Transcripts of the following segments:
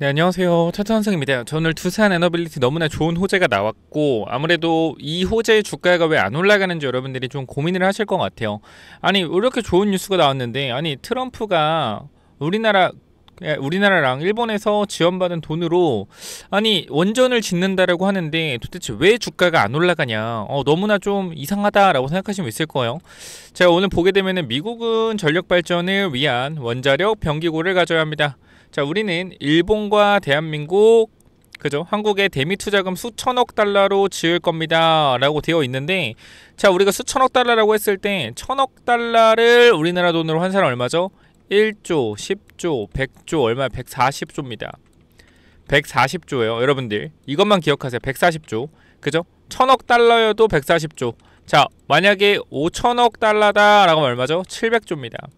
네, 안녕하세요. 차트환승입니다. 저 오늘 두산 에너빌리티 너무나 좋은 호재가 나왔고, 아무래도 이 호재의 주가가 왜 안 올라가는지 여러분들이 좀 고민을 하실 것 같아요. 아니, 왜 이렇게 좋은 뉴스가 나왔는데, 아니, 트럼프가 우리나라랑 일본에서 지원받은 돈으로 아니 원전을 짓는다라고 하는데 도대체 왜 주가가 안 올라가냐, 너무나 좀 이상하다라고 생각하시면 있을 거예요. 제가 오늘 보게 되면은 미국은 전력 발전을 위한 원자력 변기구를 가져야 합니다. 자, 우리는 일본과 대한민국, 그죠? 한국의 대미 투자금 수천억 달러로 지을 겁니다 라고 되어 있는데, 자, 우리가 수천억 달러라고 했을 때 천억 달러를 우리나라 돈으로 환산하면 얼마죠? 1조, 10조, 100조, 얼마? 140조입니다. 140조예요. 여러분들 이것만 기억하세요. 140조. 그죠? 천억 달러여도 140조. 자, 만약에 5천억 달러다 라고 하면 얼마죠? 700조입니다.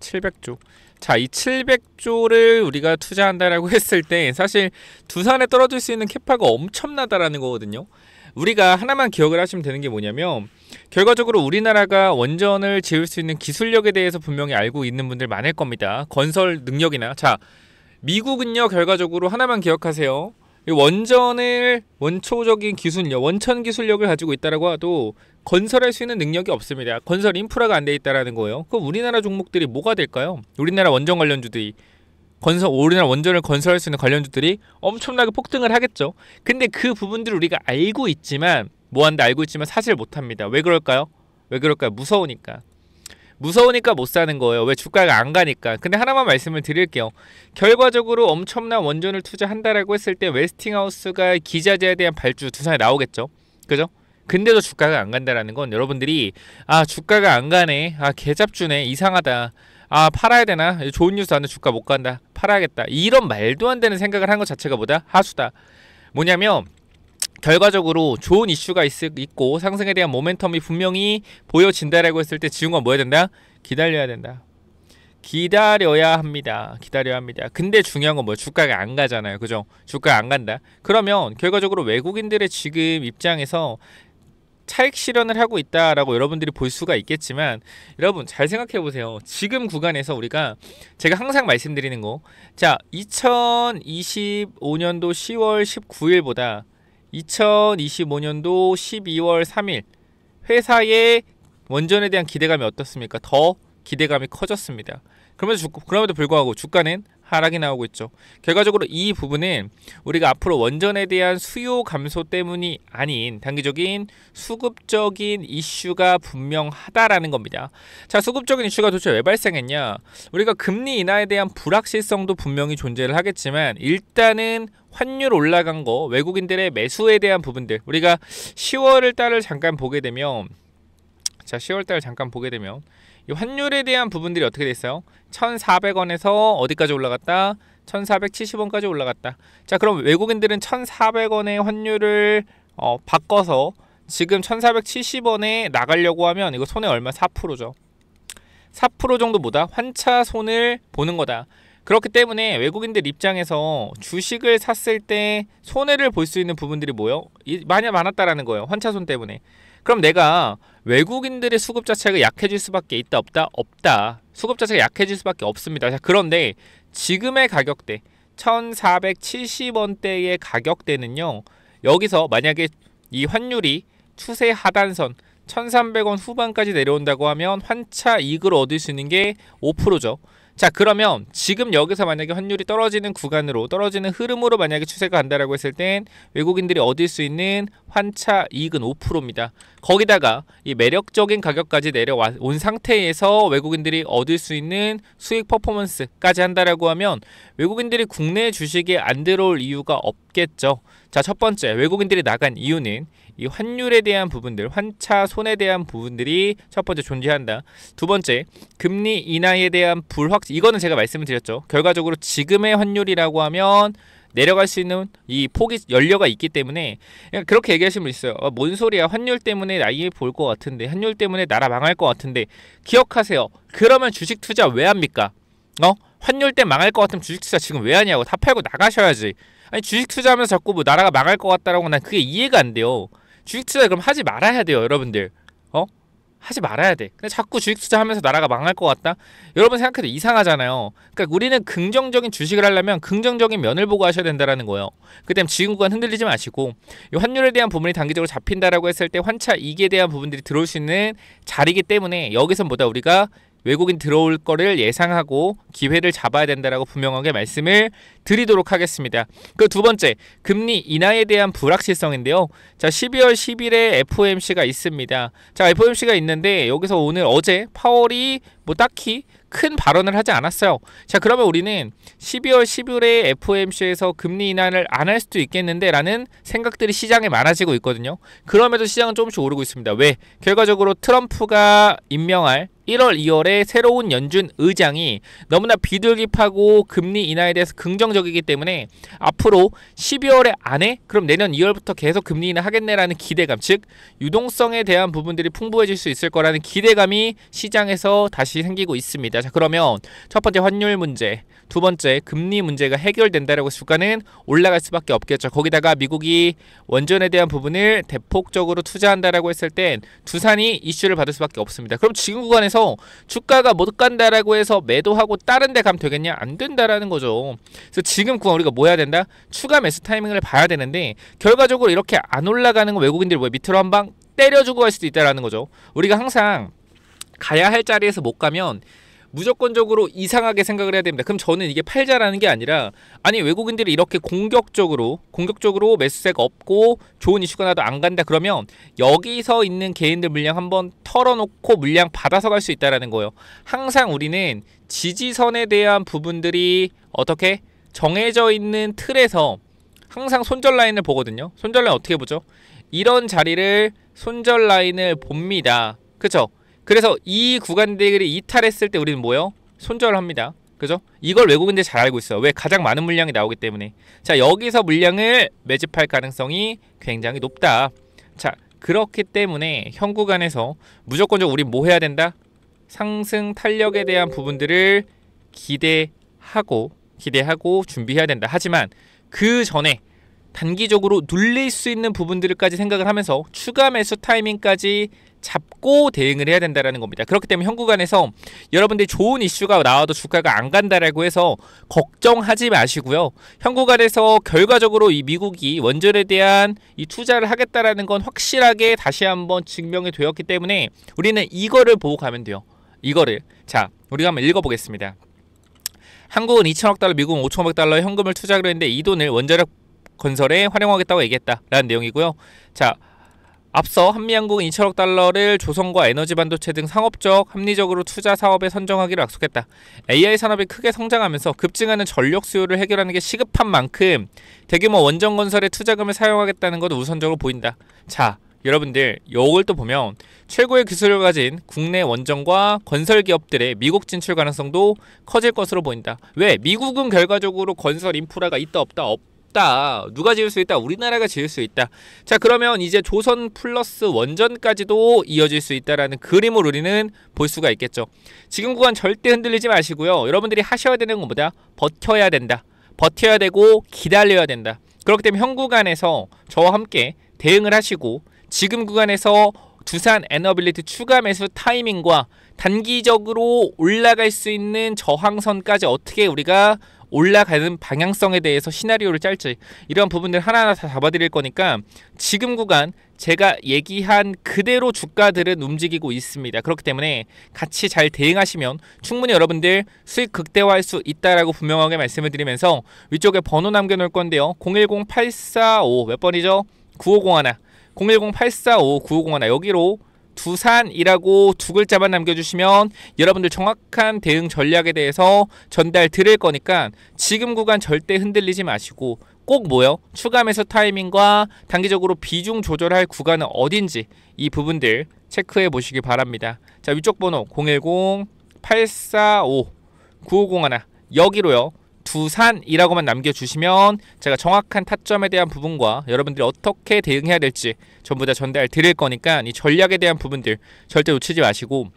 700조. 자, 이 700조를 우리가 투자한다라고 했을 때 사실 두산에 떨어질 수 있는 캐파가 엄청나다라는 거거든요. 우리가 하나만 기억을 하시면 되는 게 뭐냐면, 결과적으로 우리나라가 원전을 지을 수 있는 기술력에 대해서 분명히 알고 있는 분들 많을 겁니다. 건설 능력이나. 자, 미국은요, 결과적으로 하나만 기억하세요. 이 원전을 원초적인 기술력, 원천 기술력을 가지고 있다라고 해도 건설할 수 있는 능력이 없습니다. 건설 인프라가 안 돼 있다라는 거예요. 그럼 우리나라 종목들이 뭐가 될까요? 우리나라 원전 관련주들이, 우리나라 원전을 건설할 수 있는 관련주들이 엄청나게 폭등을 하겠죠. 근데 그 부분들을 우리가 알고 있지만, 알고 있지만 사실 못합니다. 왜 그럴까요? 무서우니까. 무서우니까 못 사는 거예요. 왜? 주가가 안 가니까. 근데 하나만 말씀을 드릴게요. 결과적으로 엄청난 원전을 투자한다라고 했을 때 웨스팅하우스가 기자재에 대한 발주 두산에 나오겠죠. 그죠? 근데도 주가가 안 간다라는 건, 여러분들이 주가가 안 가네, 개잡주네, 이상하다, 팔아야 되나, 좋은 뉴스 하는데 주가 못 간다, 팔아야겠다, 이런 말도 안 되는 생각을 한 것 자체가 뭐다? 하수다. 뭐냐면, 결과적으로 좋은 이슈가 있고 상승에 대한 모멘텀이 분명히 보여진다라고 했을 때 지금은 뭐 해야 된다? 기다려야 된다. 기다려야 합니다. 근데 중요한 건 뭐예요? 주가가 안 가잖아요. 그죠? 주가가 안 간다. 그러면 결과적으로 외국인들의 지금 입장에서 차익 실현을 하고 있다라고 여러분들이 볼 수가 있겠지만, 여러분 잘 생각해 보세요. 지금 구간에서 우리가, 제가 항상 말씀드리는 거, 자, 2025년도 10월 19일보다 2025년도 12월 3일 회사의 원전에 대한 기대감이 어떻습니까? 더 기대감이 커졌습니다. 그럼에도 불구하고 주가는 하락이 나오고 있죠. 결과적으로 이 부분은 우리가 앞으로 원전에 대한 수요 감소 때문이 아닌 단기적인 수급적인 이슈가 분명하다라는 겁니다. 자, 수급적인 이슈가 도대체 왜 발생했냐? 우리가 금리 인하에 대한 불확실성도 분명히 존재를 하겠지만, 일단은 환율 올라간 거, 외국인들의 매수에 대한 부분들, 우리가 10월 달을 잠깐 보게 되면, 이 환율에 대한 부분들이 어떻게 됐어요? 1,400원에서 어디까지 올라갔다? 1,470원까지 올라갔다. 자, 그럼 외국인들은 1,400원의 환율을 바꿔서 지금 1,470원에 나가려고 하면 이거 손해 얼마? 4%죠. 4% 정도 뭐다? 환차 손을 보는 거다. 그렇기 때문에 외국인들 입장에서 주식을 샀을 때 손해를 볼 수 있는 부분들이 뭐예요? 많이 많았다라는 거예요. 환차손 때문에. 그럼 내가 외국인들의 수급 자체가 약해질 수밖에 있다, 없다? 없다. 수급 자체가 약해질 수밖에 없습니다. 자, 그런데 지금의 가격대 1470원대의 가격대는요, 여기서 만약에 이 환율이 추세 하단선 1300원 후반까지 내려온다고 하면 환차 이익을 얻을 수 있는 게 5%죠. 자, 그러면 지금 여기서 만약에 환율이 떨어지는 구간으로, 떨어지는 흐름으로 만약에 추세가 간다라고 했을 땐 외국인들이 얻을 수 있는 환차 이익은 5%입니다. 거기다가 이 매력적인 가격까지 내려온 상태에서 외국인들이 얻을 수 있는 수익 퍼포먼스까지 한다라고 하면 외국인들이 국내 주식에 안 들어올 이유가 없겠죠. 자, 첫 번째, 외국인들이 나간 이유는 이 환율에 대한 부분들, 환차 손에 대한 부분들이 첫 번째 존재한다. 두 번째, 금리 인하에 대한 이거는 제가 말씀을 드렸죠. 결과적으로 지금의 환율이라고 하면 내려갈 수 있는 이 폭이 연료가 있기 때문에, 그렇게 얘기하시는 분 있어요. 뭔 소리야, 환율 때문에 나이 볼 것 같은데, 환율 때문에 나라 망할 것 같은데. 기억하세요. 그러면 주식 투자 왜 합니까? 환율 때 망할 것 같으면 주식 투자 지금 왜 하냐고. 다 팔고 나가셔야지. 아니, 주식 투자하면서 자꾸 뭐 나라가 망할 것 같다라고, 난 그게 이해가 안 돼요. 주식 투자 그럼 하지 말아야 돼요, 여러분들. 하지 말아야 돼. 근데 자꾸 주식 투자하면서 나라가 망할 것 같다? 여러분 생각해도 이상하잖아요. 그러니까 우리는 긍정적인 주식을 하려면 긍정적인 면을 보고 하셔야 된다는 거예요. 그 때문에 지금 구간 흔들리지 마시고 이 환율에 대한 부분이 단기적으로 잡힌다라고 했을 때 환차 이익에 대한 부분들이 들어올 수 있는 자리이기 때문에 여기서보다 우리가 외국인 들어올 거를 예상하고 기회를 잡아야 된다라고 분명하게 말씀을 드리도록 하겠습니다. 그 두 번째, 금리 인하에 대한 불확실성인데요. 자, 12월 10일에 FOMC가 있습니다. 자, FOMC가 있는데 여기서 오늘 어제 파월이 뭐 딱히 큰 발언을 하지 않았어요. 자, 그러면 우리는 12월 10일에 FOMC에서 금리 인하를 안 할 수도 있겠는데 라는 생각들이 시장에 많아지고 있거든요. 그럼에도 시장은 조금씩 오르고 있습니다. 왜? 결과적으로 트럼프가 임명할 1월, 2월에 새로운 연준 의장이 너무나 비둘기파고 금리 인하에 대해서 긍정적이기 때문에 앞으로 12월에 안에 그럼 내년 2월부터 계속 금리 인하 하겠네라는 기대감, 즉 유동성에 대한 부분들이 풍부해질 수 있을 거라는 기대감이 시장에서 다시 생기고 있습니다. 자, 그러면 첫 번째 환율 문제, 두 번째 금리 문제가 해결된다라고 주가는 올라갈 수밖에 없겠죠. 거기다가 미국이 원전에 대한 부분을 대폭적으로 투자한다라고 했을 땐 두산이 이슈를 받을 수밖에 없습니다. 그럼 지금 구간에서 주가가 못 간다라고 해서 매도하고 다른 데 가면 되겠냐? 안 된다라는 거죠. 그래서 지금 구간 우리가 뭐 해야 된다? 추가 매수 타이밍을 봐야 되는데 결과적으로 이렇게 안 올라가는 거 외국인들이 뭐 밑으로 한 방 때려주고 갈 수도 있다라는 거죠. 우리가 항상 가야 할 자리에서 못 가면 무조건적으로 이상하게 생각을 해야 됩니다. 그럼 저는 이게 팔자라는 게 아니라 아니 외국인들이 이렇게 공격적으로 매수세가 없고 좋은 이슈가 나도 안 간다 그러면 여기서 있는 개인들 물량 한번 털어놓고 물량 받아서 갈 수 있다라는 거예요. 항상 우리는 지지선에 대한 부분들이 어떻게 정해져 있는 틀에서 항상 손절 라인을 보거든요. 손절 라인 어떻게 보죠? 이런 자리를 손절 라인을 봅니다. 그쵸? 그래서 이 구간들이 이탈했을 때 우리는 뭐요? 손절을 합니다. 그죠? 이걸 외국인들이 잘 알고 있어요. 왜? 가장 많은 물량이 나오기 때문에. 자, 여기서 물량을 매집할 가능성이 굉장히 높다. 자, 그렇기 때문에 현 구간에서 무조건적으로 우리 뭐 해야 된다? 상승 탄력에 대한 부분들을 기대하고 준비해야 된다. 하지만 그 전에 단기적으로 눌릴 수 있는 부분들까지 생각을 하면서 추가 매수 타이밍까지 잡고 대응을 해야 된다는 겁니다. 그렇기 때문에 현 구간에서 여러분들이 좋은 이슈가 나와도 주가가 안 간다라고 해서 걱정하지 마시고요. 현 구간에서 결과적으로 이 미국이 원전에 대한 이 투자를 하겠다라는 건 확실하게 다시 한번 증명이 되었기 때문에 우리는 이거를 보고 가면 돼요. 이거를. 자, 우리가 한번 읽어보겠습니다. 한국은 2천억 달러, 미국은 5천억 달러의 현금을 투자하기로 했는데 이 돈을 원자력 건설에 활용하겠다고 얘기했다라는 내용이고요. 자, 앞서 한미양국은 2천억 달러를 조선과 에너지 반도체 등 상업적 합리적으로 투자 사업에 선정하기로 약속했다. AI 산업이 크게 성장하면서 급증하는 전력 수요를 해결하는 게 시급한 만큼 대규모 원전 건설에 투자금을 사용하겠다는 것도 우선적으로 보인다. 자, 여러분들 이걸 또 보면 최고의 기술을 가진 국내 원전과 건설 기업들의 미국 진출 가능성도 커질 것으로 보인다. 왜? 미국은 결과적으로 건설 인프라가 있다 없다? 누가 지을 수 있다? 우리나라가 지을 수 있다. 자, 그러면 이제 조선 플러스 원전까지도 이어질 수 있다라는 그림을 우리는 볼 수가 있겠죠. 지금 구간 절대 흔들리지 마시고요. 여러분들이 하셔야 되는 건 뭐다? 버텨야 된다. 버텨야 되고 기다려야 된다. 그렇기 때문에 현 구간에서 저와 함께 대응을 하시고 지금 구간에서 두산 에너빌리티 추가 매수 타이밍과 단기적으로 올라갈 수 있는 저항선까지 어떻게 우리가 올라가는 방향성에 대해서 시나리오를 짤지 이런 부분들 하나하나 다 잡아드릴 거니까 지금 구간 제가 얘기한 그대로 주가들은 움직이고 있습니다. 그렇기 때문에 같이 잘 대응하시면 충분히 여러분들 수익 극대화할 수 있다라고 분명하게 말씀을 드리면서 위쪽에 번호 남겨놓을 건데요. 010-845 몇 번이죠? 9501 010-845-9501 여기로 두산이라고 두 글자만 남겨주시면 여러분들 정확한 대응 전략에 대해서 전달 드릴 거니까 지금 구간 절대 흔들리지 마시고 꼭 뭐요? 추가 매수 타이밍과 단기적으로 비중 조절할 구간은 어딘지 이 부분들 체크해 보시기 바랍니다. 자, 위쪽 번호 010-845-9501 여기로요. 두산이라고만 남겨주시면 제가 정확한 타점에 대한 부분과 여러분들이 어떻게 대응해야 될지 전부 다 전달 드릴 거니까 이 전략에 대한 부분들 절대 놓치지 마시고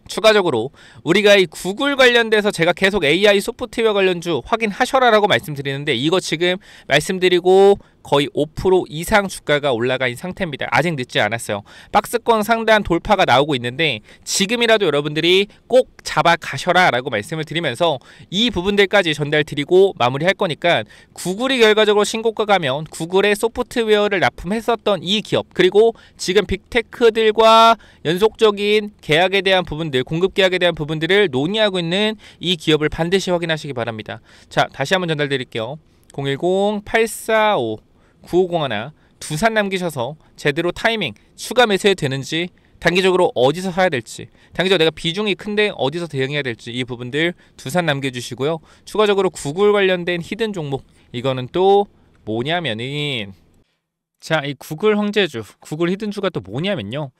추가적으로 우리가 이 구글 관련돼서 제가 계속 AI 소프트웨어 관련주 확인하셔라라고 말씀드리는데 이거 지금 말씀드리고 거의 5% 이상 주가가 올라가 있는 상태입니다. 아직 늦지 않았어요. 박스권 상단 돌파가 나오고 있는데 지금이라도 여러분들이 꼭 잡아 가셔라 라고 말씀을 드리면서 이 부분들까지 전달 드리고 마무리할 거니까 구글이 결과적으로 신고가 가면 구글의 소프트웨어를 납품했었던 이 기업, 그리고 지금 빅테크들과 연속적인 계약에 대한 부분들, 공급 계약에 대한 부분들을 논의하고 있는 이 기업을 반드시 확인하시기 바랍니다. 자, 다시 한번 전달 드릴게요. 010-845-9501 두산 남기셔서 제대로 타이밍 추가 매수해도 되는지, 단기적으로 어디서 사야 될지, 단기적으로 내가 비중이 큰데 어디서 대응해야 될지, 이 부분들 두산 남겨주시고요. 추가적으로 구글 관련된 히든 종목, 이거는 또 뭐냐면은, 자, 이 구글 황제주, 구글 히든주가 또 뭐냐면요.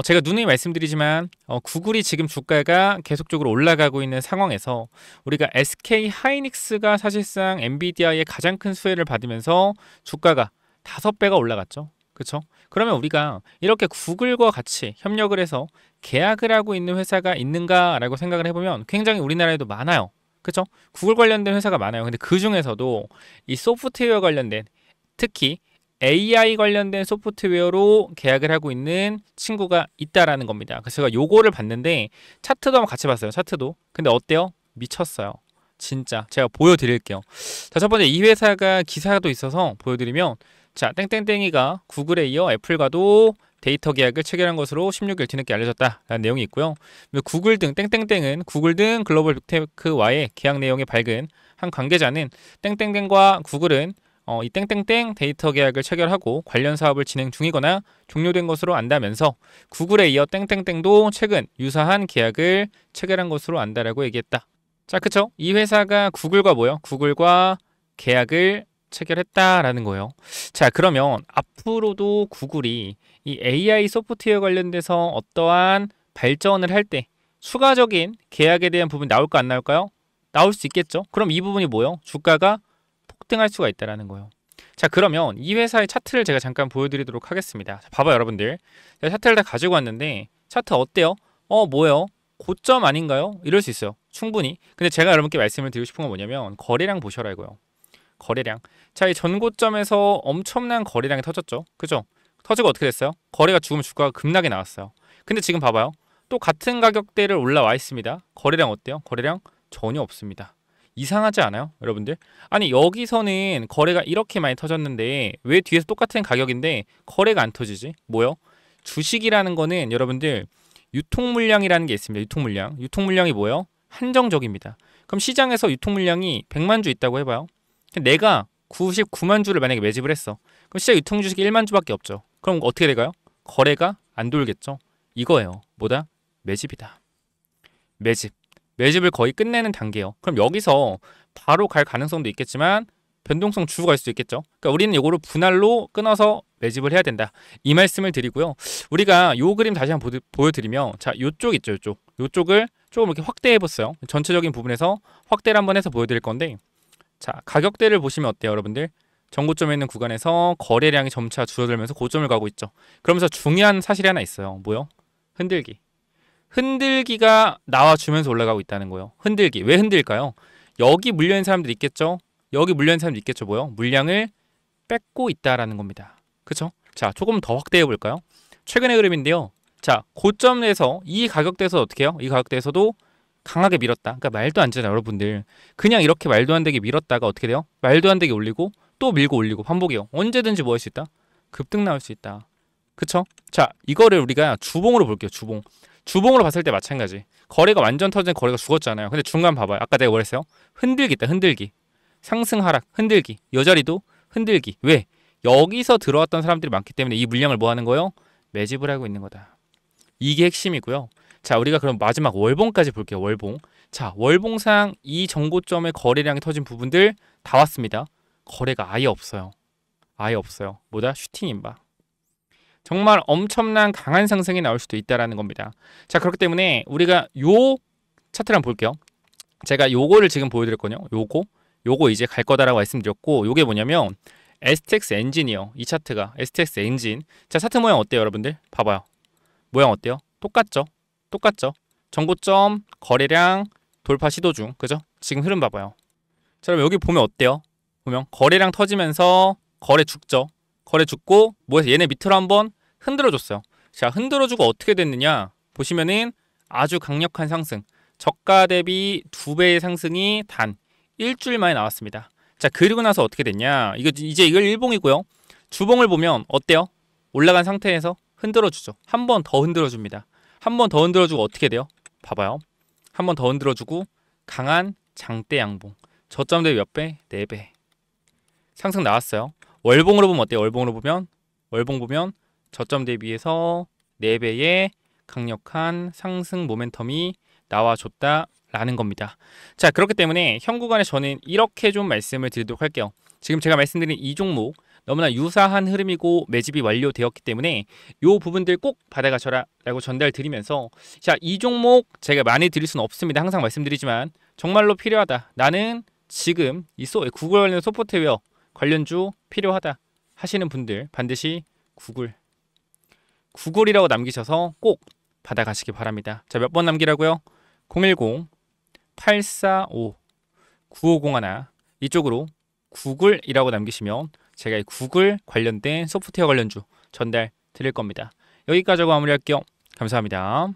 제가 누누이 말씀드리지만 구글이 지금 주가가 계속적으로 올라가고 있는 상황에서 우리가 SK 하이닉스가 사실상 엔비디아의 가장 큰 수혜를 받으면서 주가가 5배가 올라갔죠. 그렇죠? 그러면 우리가 이렇게 구글과 같이 협력을 해서 계약을 하고 있는 회사가 있는가라고 생각을 해보면 굉장히 우리나라에도 많아요. 그렇죠? 구글 관련된 회사가 많아요. 근데 그 중에서도 이 소프트웨어 관련된, 특히 AI 관련된 소프트웨어로 계약을 하고 있는 친구가 있다라는 겁니다. 그래서 제가 요거를 봤는데 차트도 한번 같이 봤어요. 차트도. 근데 어때요? 미쳤어요. 진짜. 제가 보여드릴게요. 자, 첫 번째 이 회사가 기사도 있어서 보여드리면, 자, 땡땡땡이가 구글에 이어 애플과도 데이터 계약을 체결한 것으로 16일 뒤늦게 알려졌다라는 내용이 있고요. 구글 등 땡땡땡은 구글 등 글로벌 빅테크와의 계약 내용이 밝은 한 관계자는 땡땡땡과 구글은 이 땡땡땡 데이터 계약을 체결하고 관련 사업을 진행 중이거나 종료된 것으로 안다면서 구글에 이어 땡땡땡도 최근 유사한 계약을 체결한 것으로 안다라고 얘기했다. 자, 그쵸? 이 회사가 구글과 뭐요? 구글과 계약을 체결했다라는 거예요. 자, 그러면 앞으로도 구글이 이 AI 소프트웨어 관련돼서 어떠한 발전을 할 때 추가적인 계약에 대한 부분이 나올까 안 나올까요? 나올 수 있겠죠. 그럼 이 부분이 뭐요? 주가가 폭등할 수가 있다라는 거예요. 자, 그러면 이 회사의 차트를 제가 잠깐 보여드리도록 하겠습니다. 자, 봐봐요, 여러분들. 제가 차트를 다 가지고 왔는데 차트 어때요? 뭐예요? 고점 아닌가요? 이럴 수 있어요. 충분히. 근데 제가 여러분께 말씀을 드리고 싶은 건 뭐냐면 거래량 보셔라고요. 거래량. 자, 이 전고점에서 엄청난 거래량이 터졌죠. 그죠? 터지고 어떻게 됐어요? 거래가 죽으면 주가가 급락이 나왔어요. 근데 지금 봐봐요. 또 같은 가격대를 올라와 있습니다. 거래량 어때요? 거래량 전혀 없습니다. 이상하지 않아요? 여러분들? 아니, 여기서는 거래가 이렇게 많이 터졌는데 왜 뒤에서 똑같은 가격인데 거래가 안 터지지? 뭐요? 주식이라는 거는 여러분들 유통 물량이라는 게 있습니다. 유통 물량. 유통 물량이 뭐예요? 한정적입니다. 그럼 시장에서 유통 물량이 100만 주 있다고 해봐요. 내가 99만 주를 만약에 매집을 했어. 그럼 시장 유통 주식이 1만 주밖에 없죠. 그럼 어떻게 될까요? 거래가 안 돌겠죠. 이거예요. 뭐다? 매집이다. 매집. 매집을 거의 끝내는 단계예요. 그럼 여기서 바로 갈 가능성도 있겠지만 변동성 주고 갈 수도 있겠죠. 그러니까 우리는 이거를 분할로 끊어서 매집을 해야 된다. 이 말씀을 드리고요. 우리가 요 그림 다시 한번 보여드리면, 자, 요쪽 있죠. 요쪽. 요쪽을 조금 이렇게 확대해 봤어요. 전체적인 부분에서 확대를 한번 해서 보여드릴 건데, 자, 가격대를 보시면 어때요, 여러분들? 전고점에 있는 구간에서 거래량이 점차 줄어들면서 고점을 가고 있죠. 그러면서 중요한 사실이 하나 있어요. 뭐요? 흔들기. 흔들기가 나와주면서 올라가고 있다는 거예요. 흔들기. 왜 흔들까요? 여기 물려있는 사람들이 있겠죠? 여기 물려있는 사람들이 있겠죠? 뭐요? 물량을 뺏고 있다라는 겁니다. 그쵸? 자, 조금 더 확대해 볼까요? 최근의 흐름인데요. 자, 고점에서 이 가격대에서 어떻게 해요? 이 가격대에서도 강하게 밀었다. 그러니까 말도 안 되잖아요, 여러분들. 그냥 이렇게 말도 안 되게 밀었다가 어떻게 돼요? 말도 안 되게 올리고 또 밀고 올리고 반복이요. 언제든지 뭐 할 수 있다? 급등 나올 수 있다. 그쵸? 자, 이거를 우리가 주봉으로 볼게요. 주봉. 주봉으로 봤을 때 마찬가지. 거래가 완전 터진 거래가 죽었잖아요. 근데 중간 봐봐요. 아까 내가 뭐랬어요? 흔들기 있다. 흔들기. 상승 하락. 흔들기. 여자리도 흔들기. 왜? 여기서 들어왔던 사람들이 많기 때문에 이 물량을 뭐 하는 거예요? 매집을 하고 있는 거다. 이게 핵심이고요. 자, 우리가 그럼 마지막 월봉까지 볼게요. 월봉. 자, 월봉상 이 정고점의 거래량이 터진 부분들 다 왔습니다. 거래가 아예 없어요. 아예 없어요. 뭐다? 슈팅 임박. 정말 엄청난 강한 상승이 나올 수도 있다라는 겁니다. 자, 그렇기 때문에 우리가 요 차트를 한번 볼게요. 제가 요거를 지금 보여드렸거든요. 요거 이제 갈 거다라고 말씀드렸고, 요게 뭐냐면 STX 엔진이요. 이 차트가 STX 엔진. 자, 차트 모양 어때요, 여러분들? 봐봐요. 모양 어때요? 똑같죠? 똑같죠? 정고점, 거래량, 돌파 시도 중. 그죠? 지금 흐름 봐봐요. 자, 그럼 여기 보면 어때요? 보면 거래량 터지면서 거래 죽죠. 거래 죽고 뭐해서 얘네 밑으로 한번 흔들어줬어요. 자, 흔들어주고 어떻게 됐느냐 보시면은 아주 강력한 상승, 저가 대비 2배의 상승이 단 일주일 만에 나왔습니다. 자, 그리고 나서 어떻게 됐냐, 이제 이걸 일봉이고요. 주봉을 보면 어때요? 올라간 상태에서 흔들어주죠. 한 번 더 흔들어줍니다. 한 번 더 흔들어주고 어떻게 돼요? 봐봐요. 한 번 더 흔들어주고 강한 장대 양봉, 저점 대비 몇 배? 4배 상승 나왔어요. 월봉으로 보면 어때요? 월봉 보면 저점 대비해서 4배의 강력한 상승 모멘텀이 나와줬다라는 겁니다. 자, 그렇기 때문에 현 구간에 저는 이렇게 좀 말씀을 드리도록 할게요. 지금 제가 말씀드린 이 종목 너무나 유사한 흐름이고 매집이 완료되었기 때문에 이 부분들 꼭 받아가셔라 라고 전달 드리면서, 자, 이 종목 제가 많이 드릴 수는 없습니다. 항상 말씀드리지만 정말로 필요하다, 나는 지금 이 구글 관련 소프트웨어 관련주 필요하다 하시는 분들 반드시 구글이라고 남기셔서 꼭 받아가시기 바랍니다. 자, 몇 번 남기라고요? 010-845-9501 이쪽으로 구글이라고 남기시면 제가 이 구글 관련된 소프트웨어 관련주 전달 드릴 겁니다. 여기까지 하고 마무리할게요. 감사합니다.